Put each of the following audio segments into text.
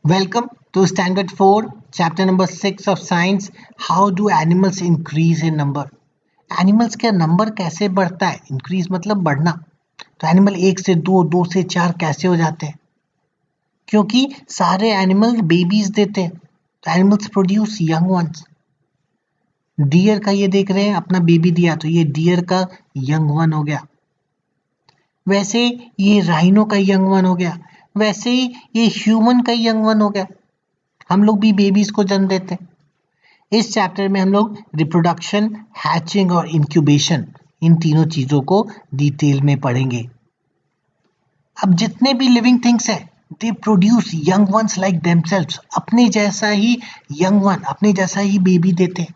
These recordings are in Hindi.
Welcome to Standard 4, Chapter number 6 of Science. How do animals increase in number? Animals का नंबर कैसे बढ़ता है? इंक्रीज मतलब बढ़ना. तो एनिमल एक से दो, दो से चार कैसे हो जाते हैं? क्योंकि सारे एनिमल बेबीज देते हैं. तो animals produce young ones. Deer का ये देख रहे हैं अपना बेबी दिया, तो ये डियर का यंग वन हो गया. वैसे ये राइनो का यंग वन हो गया. वैसे ही ये ह्यूमन का यंग वन हो गया. हम लोग भी बेबीज को जन्म देते हैं. इस चैप्टर में हम लोग रिप्रोडक्शन, हैचिंग और इंक्यूबेशन, इन तीनों चीजों को डिटेल में पढ़ेंगे. अब जितने भी लिविंग थिंग्स हैं, they produce young once like themselves. अपने जैसा ही यंग वन, अपने जैसा ही बेबी देते हैं.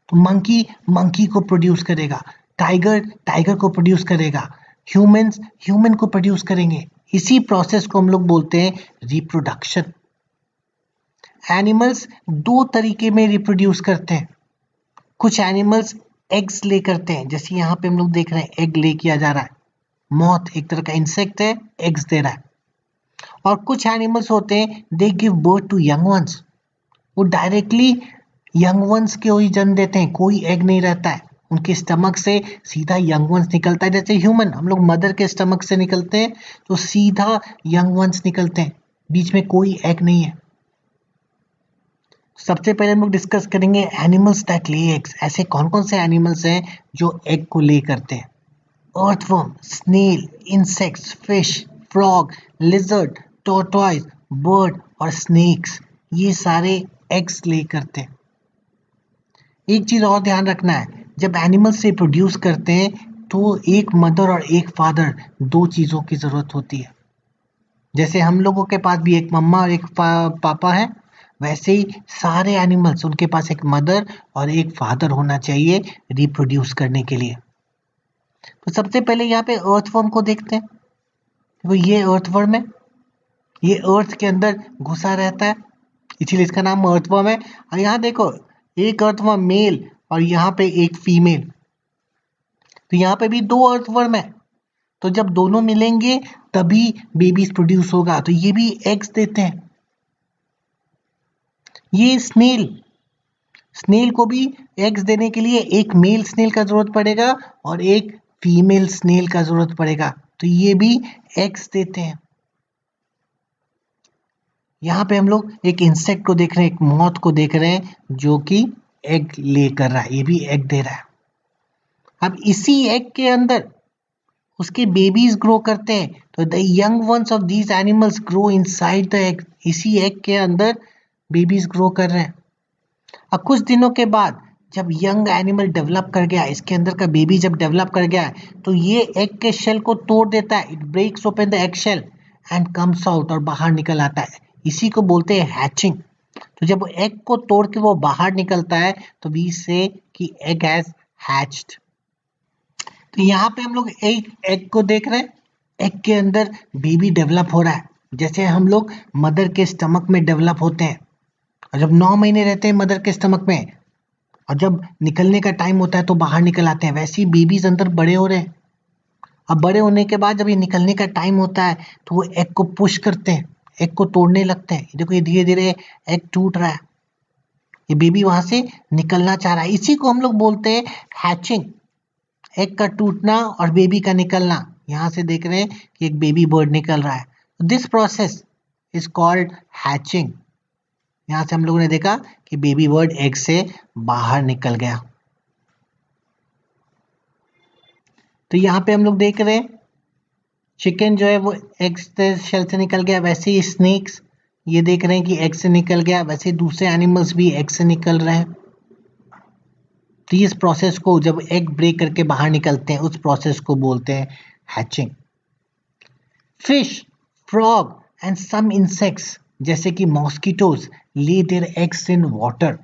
तो मंकी मंकी को प्रोड्यूस करेगा, टाइगर टाइगर को प्रोड्यूस करेगा, ह्यूमंस ह्यूमन को प्रोड्यूस करेंगे. इसी प्रोसेस को हम लोग बोलते हैं रिप्रोडक्शन. एनिमल्स दो तरीके में रिप्रोड्यूस करते हैं. कुछ एनिमल्स एग्स ले करते हैं, जैसे यहाँ पे हम लोग देख रहे हैं एग ले किया जा रहा है. मॉथ एक तरह का इंसेक्ट है, एग्स दे रहा है. और कुछ एनिमल्स होते हैं, they give birth to young ones. वो डायरेक्टली यंग वंस के ही जन्म देते हैं, कोई एग नहीं रहता है. उनके स्टमक से सीधा यंग वंस निकलता है. जैसे ह्यूमन, हम लोग मदर के स्टमक से निकलते हैं तो सीधा यंग वंस निकलते हैं, बीच में कोई एग नहीं है. सबसे पहले हम लोग डिस्कस करेंगे एनिमल्स दैट ले एग्स. ऐसे कौन कौन से एनिमल्स हैं जो एग को ले करते हैं? Earthworm, snail, insects, fish, frog, lizard, tortoise, bird और स्नेक्स, ये सारे एग्स ले करते हैं. एक चीज और ध्यान रखना है, जब एनिमल्स से प्रोड्यूस करते हैं तो एक मदर और एक फादर, दो चीजों की जरूरत होती है. जैसे हम लोगों के पास भी एक मम्मा और एक पापा है, वैसे ही सारे एनिमल्स, उनके पास एक मदर और एक फादर होना चाहिए रिप्रोड्यूस करने के लिए. तो सबसे पहले यहाँ पे अर्थवर्म को देखते हैं. वो ये अर्थवर्म है, ये अर्थ के अंदर घुसा रहता है, इसीलिए इसका नाम अर्थवर्म है. और यहाँ देखो, एक अर्थवर्म मेल और यहाँ पे एक फीमेल. तो यहाँ पे भी दो अर्थवर्म है. तो जब दोनों मिलेंगे तभी बेबीज प्रोड्यूस होगा. तो ये भी एग्स देते हैं. ये स्नेल, स्नेल को भी एग्स देने के लिए एक मेल स्नेल का जरूरत पड़ेगा और एक फीमेल स्नेल का जरूरत पड़ेगा. तो ये भी एग्स देते हैं. यहाँ पे हम लोग एक इंसेक्ट को देख रहे हैं, एक मॉथ को देख रहे हैं जो कि एग ले कर रहा है, ये भी एग दे रहा है. अब इसी एग के अंदर उसके बेबीज ग्रो करते हैं. तो the young ones of these animals grow inside the egg. इसी एग के अंदर बेबीज ग्रो कर रहे हैं. अब कुछ दिनों के बाद जब यंग एनिमल डेवलप कर गया, इसके अंदर का बेबी जब डेवलप कर गया तो ये एग के शेल को तोड़ देता है. It breaks open the egg shell and comes out, और बाहर निकल आता है. इसी को बोलते हैं हैचिंग. तो जब एग को तोड़ के वो बाहर निकलता है तो वी से कि एग हैज हैच्ड. तो यहाँ पे हम लोग एक एग को देख रहे हैं, एग के अंदर बेबी डेवलप हो रहा है, जैसे हम लोग मदर के स्टमक में डेवलप होते हैं. और जब 9 महीने रहते हैं मदर के स्टमक में, और जब निकलने का टाइम होता है तो बाहर निकल आते हैं, वैसे ही बेबीज अंदर बड़े हो रहे हैं. अब बड़े होने के बाद जब ये निकलने का टाइम होता है तो वो एग को पुश करते हैं, एग को तोड़ने लगते हैं. देखो ये धीरे धीरे एग टूट रहा है, ये बेबी वहां से निकलना चाह रहा है. इसी को हम लोग बोलते हैं हैचिंग. एग का टूटना और बेबी का निकलना. यहाँ से देख रहे हैं कि एक बेबी बर्ड निकल रहा है. This process is called hatching. यहाँ से हम लोगों ने देखा कि बेबी बर्ड एग से बाहर निकल गया. तो यहाँ पे हम लोग देख रहे हैं चिकन जो है वो एग से शेल से निकल गया, वैसे ही स्नेक्स ये देख रहे हैं कि एग से निकल गया, वैसे ही दूसरे एनिमल्स भी एग से निकल रहे हैं. तो इस प्रोसेस को, जब एग ब्रेक करके बाहर निकलते हैं, उस प्रोसेस को बोलते हैं hatching. Fish, frog and some insects जैसे कि mosquitoes lay their eggs in water.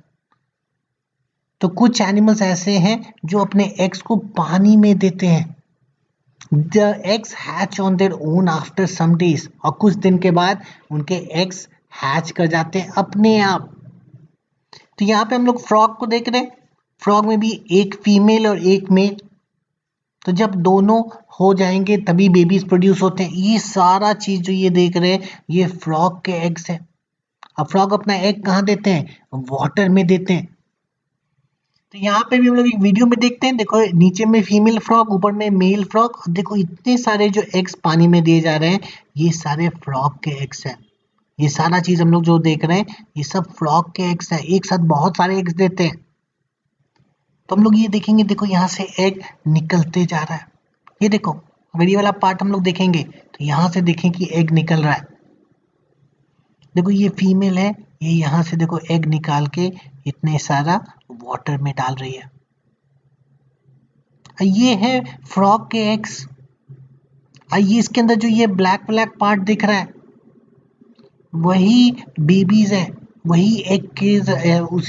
तो कुछ एनिमल्स ऐसे हैं जो अपने एग्स को पानी में देते हैं. The eggs hatch on their own after some days. और कुछ दिन के बाद उनके एग्स हैच कर जाते हैं अपने आप. तो यहाँ पे हम लोग फ्रॉग को देख रहे हैं. फ्रॉग में भी एक फीमेल और एक मेल. तो जब दोनों हो जाएंगे तभी बेबीज प्रोड्यूस होते हैं. ये सारा चीज जो ये देख रहे हैं ये फ्रॉग के एग्स है. अब फ्रॉग अपना एग कहाँ देते हैं? वाटर में देते हैं। तो यहाँ पे भी हम लोग एक वीडियो में देखते हैं, देखो नीचे में फीमेल फ्रॉग, ऊपर में मेल फ्रॉग, और देखो इतने सारे जो एग्स पानी में दिए जा रहे हैं, ये सारे फ्रॉग के एग्स हैं। ये सारा चीज हम लोग जो देख रहे हैं ये सब फ्रॉग के एग्स हैं, एक साथ बहुत सारे एग्स देते हैं। तो हम लोग ये देखेंगे, देखो यहाँ से एग निकलते जा रहा है, ये देखो अगर ये वाला पार्ट हम लोग देखेंगे तो यहाँ से देखें कि एग निकल रहा है। देखो ये फीमेल है, ये यहाँ से देखो एग निकाल के इतने सारा वाटर में डाल रही है। ये है फ्रॉग के एग्स। ये इसके अंदर जो ये ब्लैक ब्लैक पार्ट दिख रहा है वही बेबीज है, वही एग के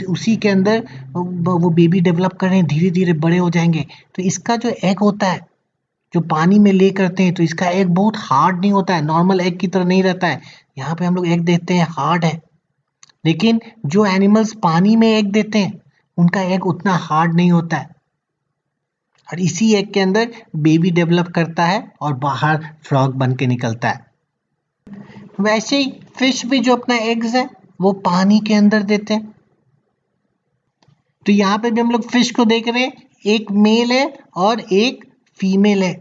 उसी के अंदर वो बेबी डेवलप कर रहे हैं, धीरे धीरे बड़े हो जाएंगे। तो इसका जो एग होता है जो पानी में ले करते हैं, तो इसका एग बहुत हार्ड नहीं होता है, नॉर्मल एग की तरह नहीं रहता है। यहाँ पे हम लोग एग देते हैं हार्ड है, लेकिन जो एनिमल्स पानी में एग देते हैं उनका एग उतना हार्ड नहीं होता है, और इसी एग के अंदर बेबी डेवलप करता है और बाहर फ्रॉग बन के निकलता है। वैसे ही फिश भी जो अपना एग्स है वो पानी के अंदर देते हैं। तो यहाँ पे भी हम लोग फिश को देख रहे हैं, एक मेल है और एक फीमेल है।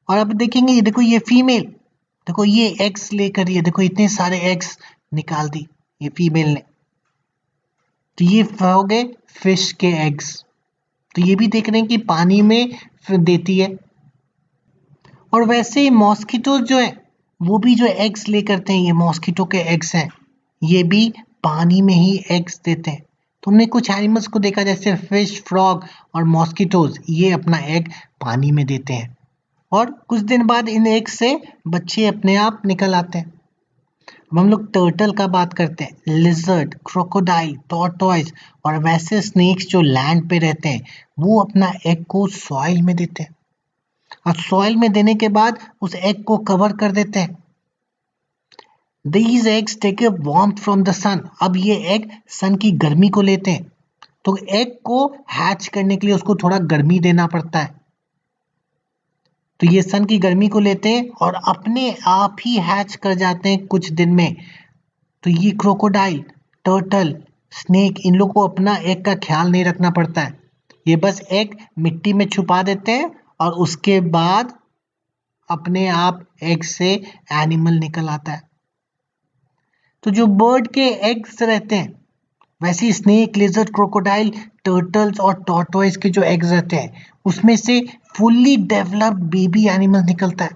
और अब देखेंगे ये देखो ये फीमेल, देखो ये एग्स लेकर, ये देखो इतने सारे एग्स निकाल दी ये फीमेल ने। तो ये हो गए फिश के एग्स। तो ये भी देख रहे हैं कि पानी में देती है। और वैसे ही मॉस्किटो जो है वो भी जो एग्स ले करते हैं, ये मॉस्किटो के एग्स हैं, ये भी पानी में ही एग्स देते हैं। तुमने कुछ एनिमल्स को देखा जैसे फिश, फ्रॉग और मॉस्किटोज, ये अपना एग पानी में देते हैं और कुछ दिन बाद इन एग से बच्चे अपने आप निकल आते हैं। अब हम लोग टर्टल का बात करते हैं, लिजर्ड, क्रोकोडाइल, टॉर्टॉइस और वैसे स्नेक्स जो लैंड पे रहते हैं वो अपना एग को सॉइल में देते हैं, और सॉइल में देने के बाद उस एग को कवर कर देते हैं। These eggs take a warmth from the sun. अब ये एग सन की गर्मी को लेते हैं, तो एग को हैच करने के लिए उसको थोड़ा गर्मी देना पड़ता है। तो ये सन की गर्मी को लेते हैं और अपने आप ही हैच कर जाते हैं कुछ दिन में। तो ये क्रोकोडाइल, टर्टल, स्नेक, इन लोग को अपना एग का ख्याल नहीं रखना पड़ता है, ये बस एग मिट्टी में छुपा देते हैं और उसके बाद अपने आप एग से एनिमल निकल आता है। तो जो बर्ड के एग्स रहते हैं, वैसे ही स्नेक, लिजर्ड, क्रोकोडाइल, टर्टल्स और टॉर्टोइस के जो एग्स रहते हैं उसमें से फुल्ली डेवलप्ड बेबी एनिमल निकलता है।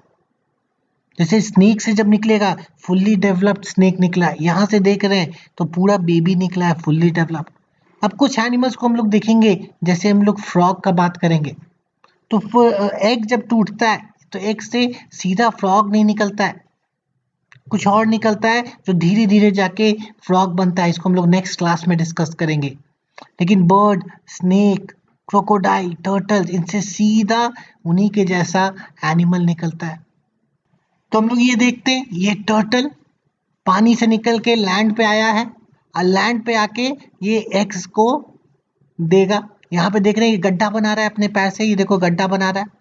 जैसे स्नेक से जब निकलेगा फुल्ली डेवलप्ड स्नेक निकला है, यहाँ से देख रहे हैं तो पूरा बेबी निकला है फुल्ली डेवलप्ड। अब कुछ एनिमल्स को हम लोग देखेंगे, जैसे हम लोग फ्रॉग का बात करेंगे, तो एग जब टूटता है तो एग से सीधा फ्रॉग नहीं निकलता है, कुछ और निकलता है जो धीरे धीरे जाके फ्रॉग बनता है। इसको हम लोग नेक्स्ट क्लास में डिस्कस करेंगे। लेकिन बर्ड, स्नेक, क्रोकोडाइल, टर्टल, इनसे सीधा उन्हीं के जैसा एनिमल निकलता है। तो हम लोग ये देखते हैं, ये टर्टल पानी से निकल के लैंड पे आया है और लैंड पे आके ये एग्स को देगा। यहाँ पे देख रहे हैं ये गड्ढा बना रहा है अपने पैर से, ये देखो गड्ढा बना रहा है।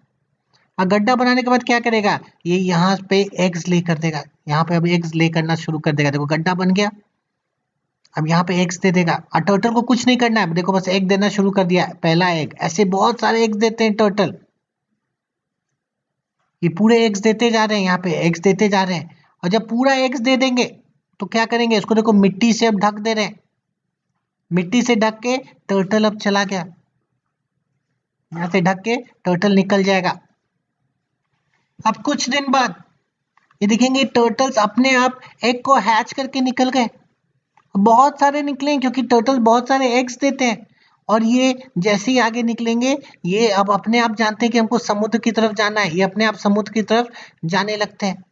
और गड्ढा बनाने के बाद क्या करेगा, ये यहाँ पे एग्स ले कर देगा, यहाँ पे अब एग्स ले करना शुरू कर देगा। देखो गड्ढा बन गया, अब यहाँ पे एग्स दे देगा। और टर्टल को कुछ नहीं करना है, देखो बस एग देना शुरू कर दिया, पहला एग। ऐसे बहुत सारे एग्स देते हैं टर्टल, ये पूरे एग्स देते जा रहे हैं, यहाँ पे एग्स देते जा रहे हैं। और जब पूरा एग्स दे देंगे तो क्या करेंगे, इसको देखो मिट्टी से अब ढक दे रहे हैं, मिट्टी से ढक के टर्टल अब चला गया, यहाँ से ढक के टर्टल निकल जाएगा। अब कुछ दिन बाद ये देखेंगे टर्टल्स अपने आप एग को हैच करके निकल गए, बहुत सारे निकले क्योंकि टर्टल बहुत सारे एग्स देते हैं। और ये जैसे ही आगे निकलेंगे ये अब अपने आप जानते हैं कि हमको समुद्र की तरफ जाना है, ये अपने आप समुद्र की तरफ जाने लगते हैं।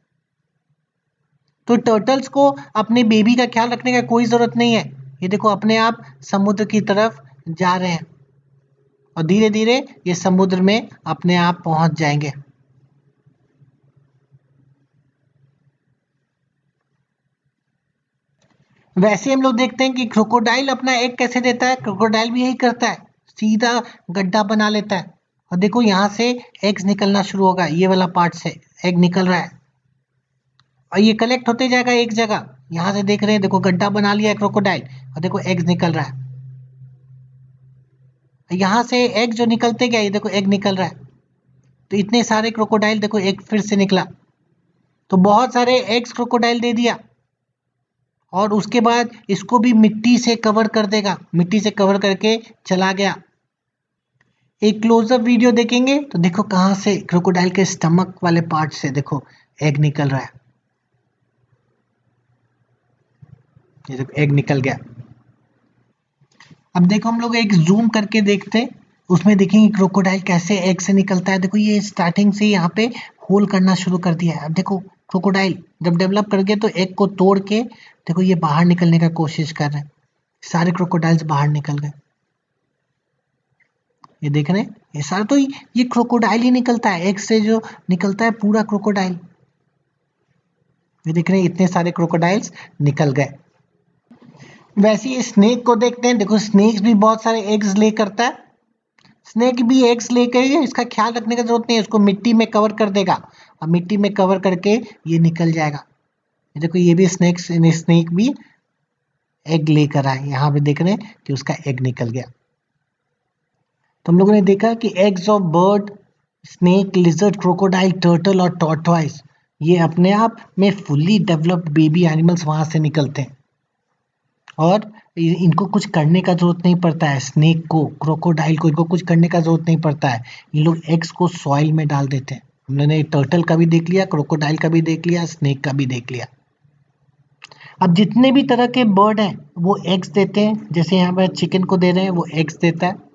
तो टर्टल्स को अपने बेबी का ख्याल रखने का कोई जरूरत नहीं है, ये देखो अपने आप समुद्र की तरफ जा रहे हैं और धीरे धीरे ये समुद्र में अपने आप पहुंच जाएंगे। वैसे हम लोग देखते हैं कि क्रोकोडाइल अपना एग कैसे देता है, क्रोकोडाइल भी यही करता है, सीधा गड्ढा बना लेता है और देखो यहाँ से एग्स निकलना शुरू होगा, ये वाला पार्ट से एग निकल रहा है। और ये कलेक्ट होते जाएगा एक जगह। यहाँ से देख रहे हैं, देखो गड्ढा बना लिया है क्रोकोडाइल, और देखो एग्स निकल रहा है। यहाँ से एग जो निकलते गया, ये देखो एग निकल रहा है। तो इतने सारे क्रोकोडाइल, देखो एग फिर से निकला। तो बहुत सारे एग्स क्रोकोडाइल दे दिया, और उसके बाद इसको भी मिट्टी से कवर कर देगा, मिट्टी से कवर करके चला गया। एक क्लोजअप वीडियो देखेंगे तो देखो कहाँ से क्रोकोडाइल के स्टमक वाले पार्ट से देखो एग निकल रहा है। ये देखो एग निकल गया। अब देखो हम लोग एक जूम करके देखते हैं, उसमें देखेंगे क्रोकोडाइल कैसे एग से निकलता है। देखो ये स्टार्टिंग से यहाँ पे होल करना शुरू कर दिया है। अब देखो क्रोकोडाइल जब डेवलप कर गए तो एग को तोड़ के देखो ये बाहर निकलने का कोशिश कर रहे हैं। सारे क्रोकोडाइल्स बाहर निकल गए। ये देख रहे हैं, ये सारा तो ये क्रोकोडाइल ही निकलता है, एग से जो निकलता है पूरा क्रोकोडाइल। ये देख रहे हैं, इतने सारे क्रोकोडाइल्स निकल गए। वैसे ही स्नेक को देखते हैं। देखो स्नेक भी बहुत सारे एग्स ले करता है। स्नेक भी एग्स लेकर, इसका ख्याल रखने की जरूरत नहीं है, उसको मिट्टी में कवर कर देगा, और मिट्टी में कवर करके ये निकल जाएगा। ये देखो ये भी स्नेक भी एग लेकर आए। यहाँ पे देख रहे हैं कि उसका एग निकल गया। तो हम लोगों ने देखा कि eggs of bird, snake, lizard, crocodile, turtle और टॉर्टॉइस, ये अपने आप में फुल्ली डेवलप्ड बेबी एनिमल्स वहां से निकलते हैं, और इनको कुछ करने का जरूरत नहीं पड़ता है। स्नेक को, क्रोकोडाइल को, इनको कुछ करने का जरूरत नहीं पड़ता है। ये लोग एग्स को सॉइल में डाल देते हैं। हमने टर्टल का भी देख लिया, क्रोकोडाइल का भी देख लिया, स्नेक का भी देख लिया। अब जितने भी तरह के बर्ड हैं वो एग्स देते हैं। जैसे यहाँ पर चिकन को दे रहे हैं, वो एग्स देता है।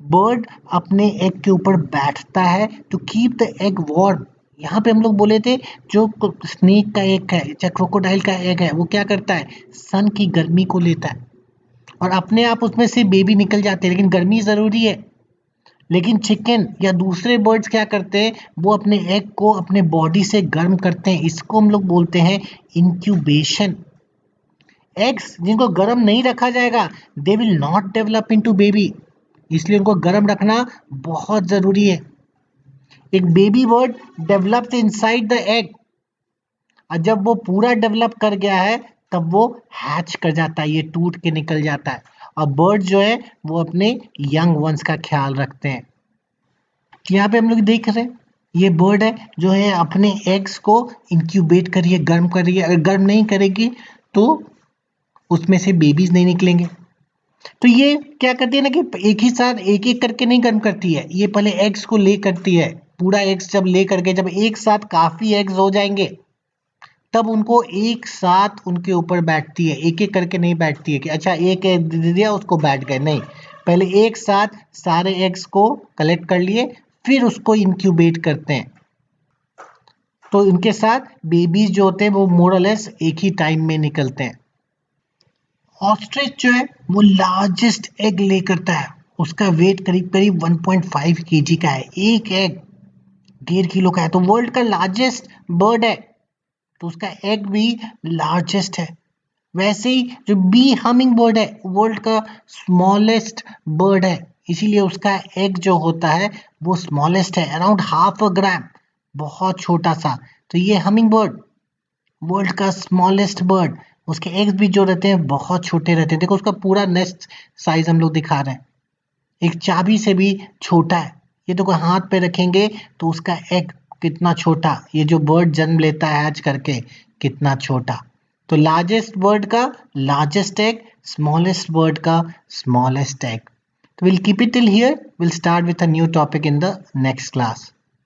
बर्ड अपने एग के ऊपर बैठता है to keep the egg warm. यहाँ पे हम लोग बोले थे जो स्नेक का एग है, चाहे क्रोकोडाइल का एग है, वो क्या करता है, सन की गर्मी को लेता है, और अपने आप उसमें से बेबी निकल जाते हैं। लेकिन गर्मी ज़रूरी है। लेकिन चिकन या दूसरे बर्ड्स क्या करते हैं, वो अपने एग को अपने बॉडी से गर्म करते हैं। इसको हम लोग बोलते हैं इंक्यूबेशन। एग्स जिनको गर्म नहीं रखा जाएगा, they will not develop into baby, इसलिए उनको गर्म रखना बहुत ज़रूरी है। एक baby bird develops inside the egg, और जब वो पूरा डेवलप कर गया है तब वो हैच कर जाता है, ये टूट के निकल जाता है। और बर्ड जो है वो अपने यंग वंस का ख्याल रखते हैं। यहाँ पे हम लोग देख रहे हैं, ये बर्ड है जो है अपने एग्स को इंक्यूबेट कर रही है, गर्म कर रही है। अगर गर्म नहीं करेगी तो उसमें से बेबीज नहीं निकलेंगे। तो ये क्या करती है ना कि एक ही साथ एक एक करके नहीं गर्म करती है, ये पहले एग्स को ले करती है। पूरा एग्स जब ले करके, जब एक साथ काफी एग्स हो जाएंगे तब उनको एक साथ उनके ऊपर बैठती है। एक एक करके नहीं बैठती है कि अच्छा एक एग दे दिया उसको बैठ गए, नहीं, पहले एक साथ सारे एग्स को कलेक्ट कर लिए, फिर उसको इंक्यूबेट करते हैं। तो इनके साथ बेबीज जो होते हैं वो मोर और लेस एक ही टाइम में निकलते हैं। ऑस्ट्रिच जो है वो लार्जेस्ट एग ले करता है। उसका वेट करीब करीब 1.5 kg का है। एक एग 1.5 किलो का है, तो वर्ल्ड का लार्जेस्ट बर्ड है, तो उसका एग भी लार्जेस्ट है। वैसे ही जो बी हमिंग बर्ड है वर्ल्ड का स्मॉलेस्ट बर्ड है, इसीलिए उसका एग जो होता है वो स्मॉलेस्ट है, अराउंड 0.5 ग्राम, बहुत छोटा सा। तो ये हमिंग बर्ड वर्ल्ड का स्मॉलेस्ट बर्ड, उसके एग्स भी जो रहते हैं बहुत छोटे रहते हैं। देखो उसका पूरा नेस्ट साइज हम लोग दिखा रहे हैं, एक चाबी से भी छोटा है। ये देखो हाथ पे रखेंगे तो उसका एग कितना छोटा, ये जो बर्ड जन्म लेता है हैच करके, कितना छोटा। तो लार्जेस्ट बर्ड का लार्जेस्ट एग, स्मॉलेस्ट बर्ड का स्मॉलेस्ट एग। तो will keep it till here, will start with a new topic in the next class.